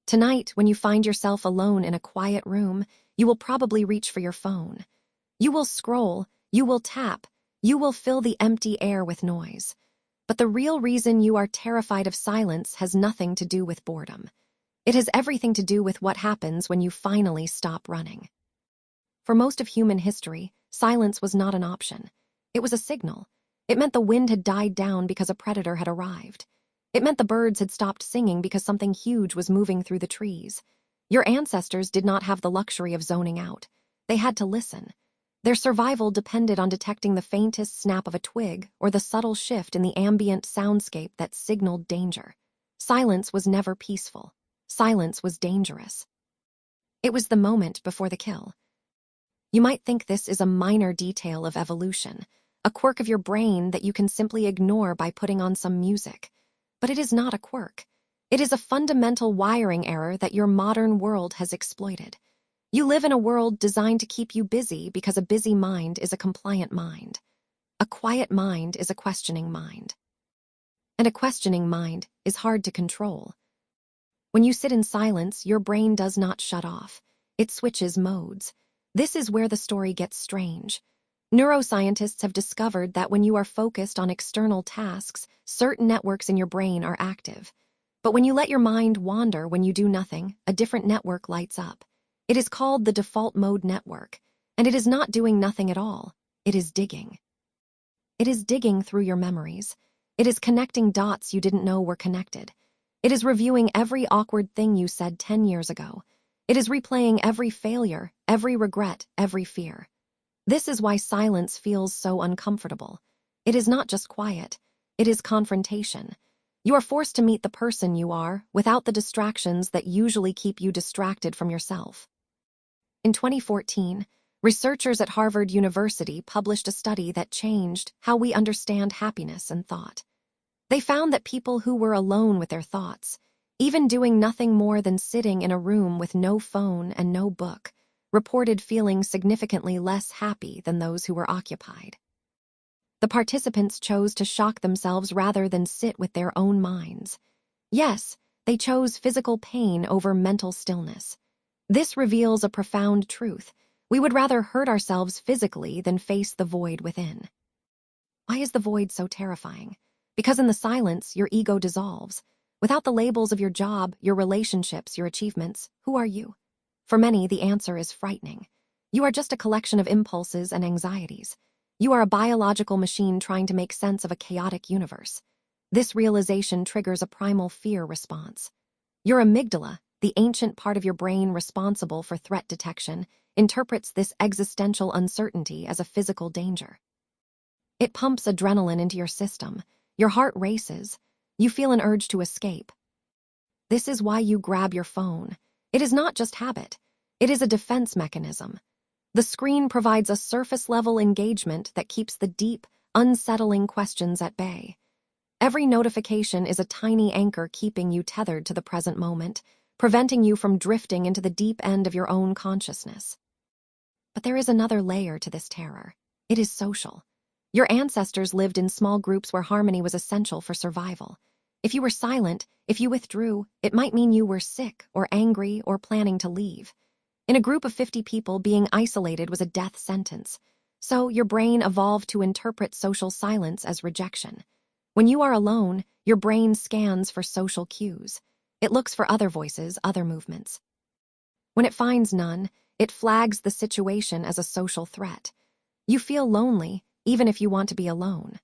Tonight, when you find yourself alone in a quiet room, you will probably reach for your phone. You will scroll, you will tap, you will fill the empty air with noise. But the real reason you are terrified of silence has nothing to do with boredom. It has everything to do with what happens when you finally stop running. For most of human history, silence was not an option. It was a signal. It meant the wind had died down because a predator had arrived. It meant the birds had stopped singing because something huge was moving through the trees. Your ancestors did not have the luxury of zoning out. They had to listen. Their survival depended on detecting the faintest snap of a twig or the subtle shift in the ambient soundscape that signaled danger. Silence was never peaceful. Silence was dangerous. It was the moment before the kill. You might think this is a minor detail of evolution, a quirk of your brain that you can simply ignore by putting on some music. But it is not a quirk. It is a fundamental wiring error that your modern world has exploited. You live in a world designed to keep you busy because a busy mind is a compliant mind. A quiet mind is a questioning mind. And a questioning mind is hard to control. When you sit in silence, your brain does not shut off. It switches modes. This is where the story gets strange. Neuroscientists have discovered that when you are focused on external tasks, certain networks in your brain are active. But when you let your mind wander when you do nothing, a different network lights up. It is called the default mode network, and it is not doing nothing at all. It is digging. It is digging through your memories. It is connecting dots you didn't know were connected. It is reviewing every awkward thing you said 10 years ago. It is replaying every failure, every regret, every fear. This is why silence feels so uncomfortable. It is not just quiet. It is confrontation. You are forced to meet the person you are without the distractions that usually keep you distracted from yourself. In 2014, researchers at Harvard University published a study that changed how we understand happiness and thought. They found that people who were alone with their thoughts, even doing nothing more than sitting in a room with no phone and no book, reported feeling significantly less happy than those who were occupied. The participants chose to shock themselves rather than sit with their own minds. Yes, they chose physical pain over mental stillness. This reveals a profound truth. We would rather hurt ourselves physically than face the void within. Why is the void so terrifying? Because in the silence, your ego dissolves. Without the labels of your job, your relationships, your achievements, who are you? For many, the answer is frightening. You are just a collection of impulses and anxieties. You are a biological machine trying to make sense of a chaotic universe. This realization triggers a primal fear response. Your amygdala, the ancient part of your brain responsible for threat detection, interprets this existential uncertainty as a physical danger. It pumps adrenaline into your system. Your heart races. You feel an urge to escape. This is why you grab your phone. It is not just habit. It is a defense mechanism. The screen provides a surface-level engagement that keeps the deep, unsettling questions at bay. Every notification is a tiny anchor keeping you tethered to the present moment, preventing you from drifting into the deep end of your own consciousness. But there is another layer to this terror. It is social. Your ancestors lived in small groups where harmony was essential for survival. If you were silent, if you withdrew, it might mean you were sick or angry or planning to leave. In a group of 50 people, being isolated was a death sentence. So your brain evolved to interpret social silence as rejection. When you are alone, your brain scans for social cues. It looks for other voices, other movements. When it finds none, it flags the situation as a social threat. You feel lonely, even if you want to be alone.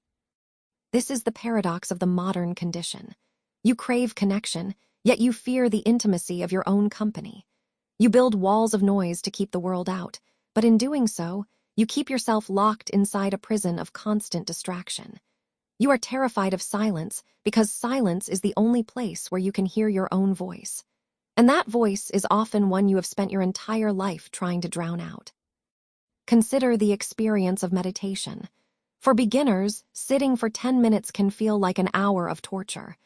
This is the paradox of the modern condition. You crave connection, yet you fear the intimacy of your own company. You build walls of noise to keep the world out, but in doing so, you keep yourself locked inside a prison of constant distraction. You are terrified of silence because silence is the only place where you can hear your own voice. And that voice is often one you have spent your entire life trying to drown out. Consider the experience of meditation. For beginners, sitting for 10 minutes can feel like an hour of torture.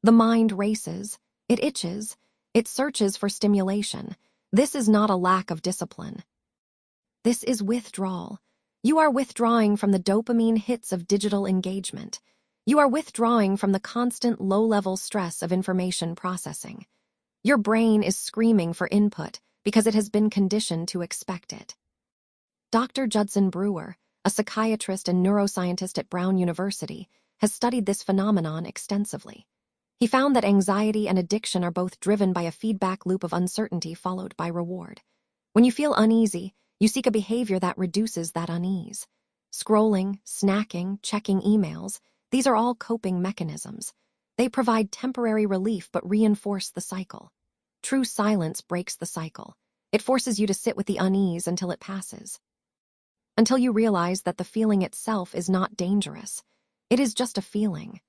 The mind races, it itches, it searches for stimulation. This is not a lack of discipline. This is withdrawal. You are withdrawing from the dopamine hits of digital engagement. You are withdrawing from the constant low-level stress of information processing. Your brain is screaming for input because it has been conditioned to expect it. Dr. Judson Brewer, a psychiatrist and neuroscientist at Brown University, has studied this phenomenon extensively. He found that anxiety and addiction are both driven by a feedback loop of uncertainty followed by reward. When you feel uneasy, you seek a behavior that reduces that unease. Scrolling, snacking, checking emails, these are all coping mechanisms. They provide temporary relief but reinforce the cycle. True silence breaks the cycle. It forces you to sit with the unease until it passes. Until you realize that the feeling itself is not dangerous. It is just a feeling.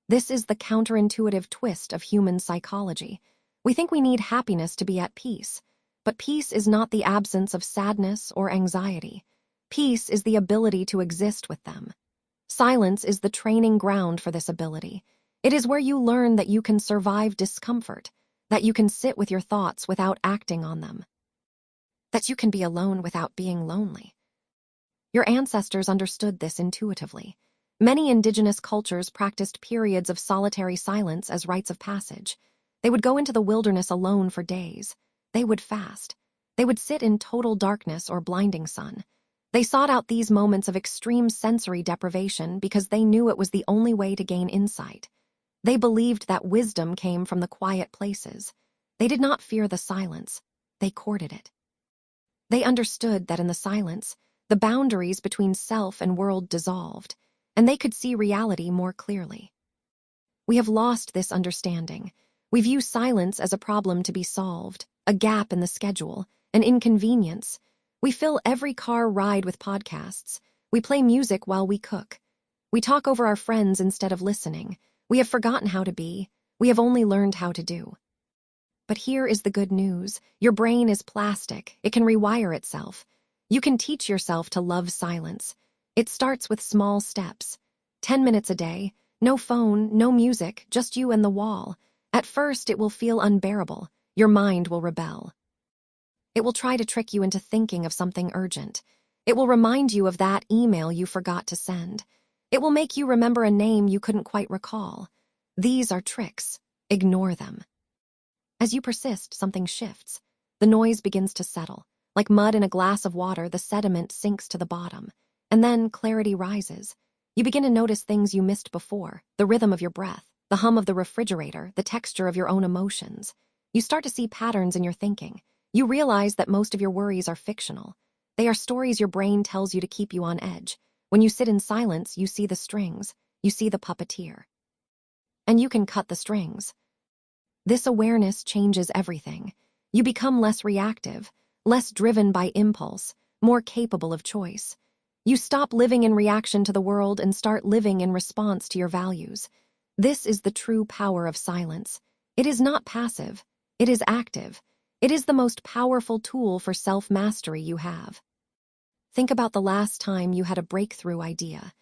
This is the counterintuitive twist of human psychology. We think we need happiness to be at peace, but peace is not the absence of sadness or anxiety. Peace is the ability to exist with them. Silence is the training ground for this ability. It is where you learn that you can survive discomfort, that you can sit with your thoughts without acting on them, that you can be alone without being lonely. Your ancestors understood this intuitively. Many indigenous cultures practiced periods of solitary silence as rites of passage. They would go into the wilderness alone for days. They would fast. They would sit in total darkness or blinding sun. They sought out these moments of extreme sensory deprivation because they knew it was the only way to gain insight. They believed that wisdom came from the quiet places. They did not fear the silence. They courted it. They understood that in the silence, the boundaries between self and world dissolved, and they could see reality more clearly. We have lost this understanding. We view silence as a problem to be solved, a gap in the schedule, an inconvenience. We fill every car ride with podcasts. We play music while we cook. We talk over our friends instead of listening. We have forgotten how to be. We have only learned how to do. But here is the good news. Your brain is plastic. It can rewire itself. You can teach yourself to love silence. It starts with small steps. 10 minutes a day, no phone, no music, just you and the wall. At first, it will feel unbearable. Your mind will rebel. It will try to trick you into thinking of something urgent. It will remind you of that email you forgot to send. It will make you remember a name you couldn't quite recall. These are tricks. Ignore them. As you persist, something shifts. The noise begins to settle. Like mud in a glass of water, the sediment sinks to the bottom. And then clarity rises. You begin to notice things you missed before, the rhythm of your breath, the hum of the refrigerator, the texture of your own emotions. You start to see patterns in your thinking. You realize that most of your worries are fictional. They are stories your brain tells you to keep you on edge. When you sit in silence, you see the strings. You see the puppeteer. And you can cut the strings. This awareness changes everything. You become less reactive, less driven by impulse, more capable of choice. You stop living in reaction to the world and start living in response to your values. This is the true power of silence. It is not passive. It is active. It is the most powerful tool for self-mastery you have. Think about the last time you had a breakthrough idea.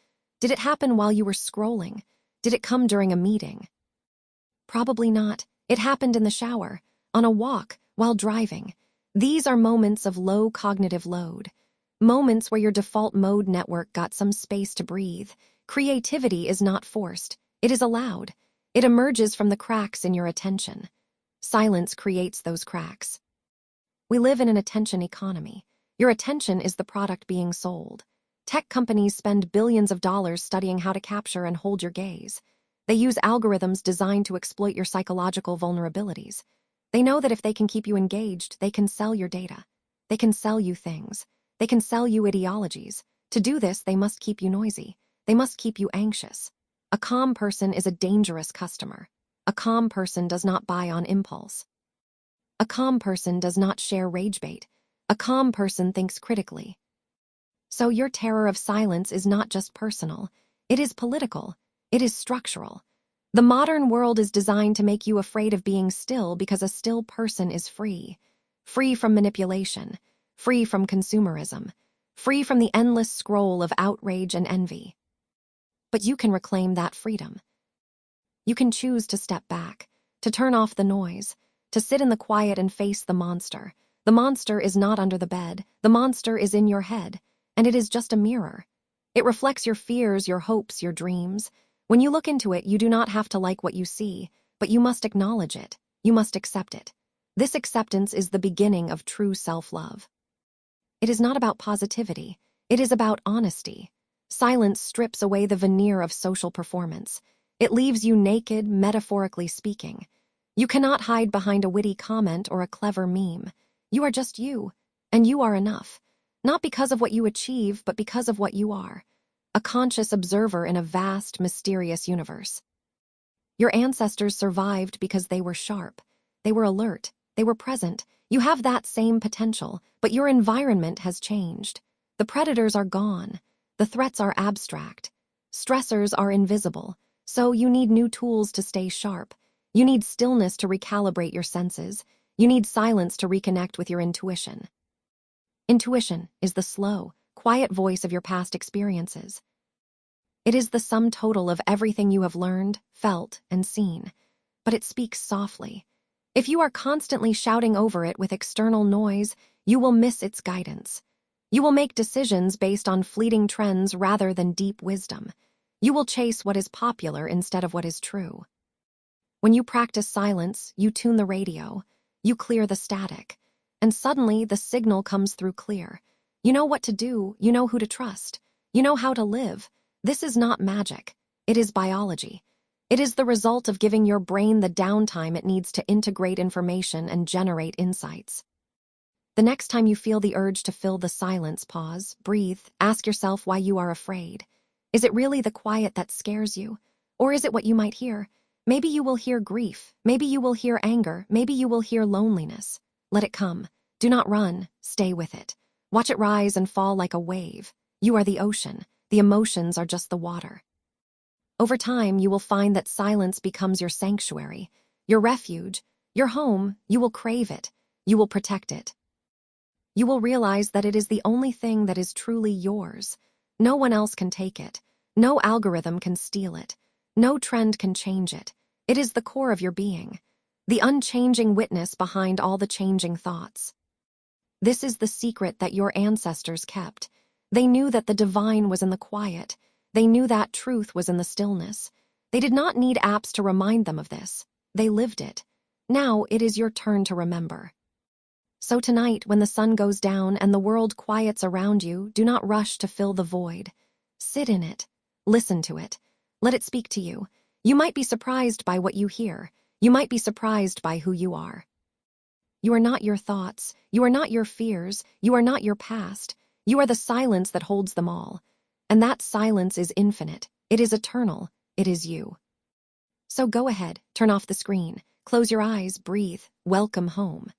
Did it happen while you were scrolling? Did it come during a meeting? Probably not. It happened in the shower, on a walk, while driving. These are moments of low cognitive load. Moments where your default mode network got some space to breathe. Creativity is not forced. It is allowed. It emerges from the cracks in your attention. Silence creates those cracks. We live in an attention economy. Your attention is the product being sold. Tech companies spend billions of dollars studying how to capture and hold your gaze. They use algorithms designed to exploit your psychological vulnerabilities. They know that if they can keep you engaged, they can sell your data. They can sell you things. They can sell you ideologies. To do this, they must keep you noisy. They must keep you anxious. A calm person is a dangerous customer. A calm person does not buy on impulse. A calm person does not share rage bait. A calm person thinks critically. So your terror of silence is not just personal. It is political. It is structural. The modern world is designed to make you afraid of being still because a still person is free. Free from manipulation. Free from consumerism. Free from the endless scroll of outrage and envy. But you can reclaim that freedom. You can choose to step back, to turn off the noise, to sit in the quiet and face the monster. The monster is not under the bed. The monster is in your head, and it is just a mirror. It reflects your fears, your hopes, your dreams. When you look into it, you do not have to like what you see, but you must acknowledge it. You must accept it. This acceptance is the beginning of true self-love. It is not about positivity. It is about honesty. Silence strips away the veneer of social performance. It leaves you naked, metaphorically speaking. You cannot hide behind a witty comment or a clever meme. You are just you, and you are enough. Not because of what you achieve, but because of what you are. A conscious observer in a vast, mysterious universe. Your ancestors survived because they were sharp. They were alert. They were present. You have that same potential, but your environment has changed. The predators are gone. The threats are abstract. Stressors are invisible. So you need new tools to stay sharp. You need stillness to recalibrate your senses. You need silence to reconnect with your intuition. Intuition is the slow, quiet voice of your past experiences. It is the sum total of everything you have learned, felt, and seen. But it speaks softly. If you are constantly shouting over it with external noise, you will miss its guidance. You will make decisions based on fleeting trends rather than deep wisdom. You will chase what is popular instead of what is true. When you practice silence, you tune the radio. You clear the static. And suddenly, the signal comes through clear. You know what to do. You know who to trust. You know how to live. This is not magic. It is biology. It is the result of giving your brain the downtime it needs to integrate information and generate insights. The next time you feel the urge to fill the silence, pause, breathe, ask yourself why you are afraid. Is it really the quiet that scares you? Or is it what you might hear? Maybe you will hear grief. Maybe you will hear anger. Maybe you will hear loneliness. Let it come. Do not run. Stay with it. Watch it rise and fall like a wave. You are the ocean. The emotions are just the water. Over time, you will find that silence becomes your sanctuary, your refuge, your home. You will crave it. You will protect it. You will realize that it is the only thing that is truly yours. No one else can take it. No algorithm can steal it. No trend can change it. It is the core of your being, the unchanging witness behind all the changing thoughts. This is the secret that your ancestors kept. They knew that the divine was in the quiet. They knew that truth was in the stillness. They did not need apps to remind them of this. They lived it. Now it is your turn to remember. So tonight, when the sun goes down and the world quiets around you, do not rush to fill the void. Sit in it. Listen to it. Let it speak to you. You might be surprised by what you hear. You might be surprised by who you are. You are not your thoughts. You are not your fears. You are not your past. You are the silence that holds them all. And that silence is infinite. It is eternal. It is you. So go ahead, turn off the screen. Close your eyes, breathe. Welcome home.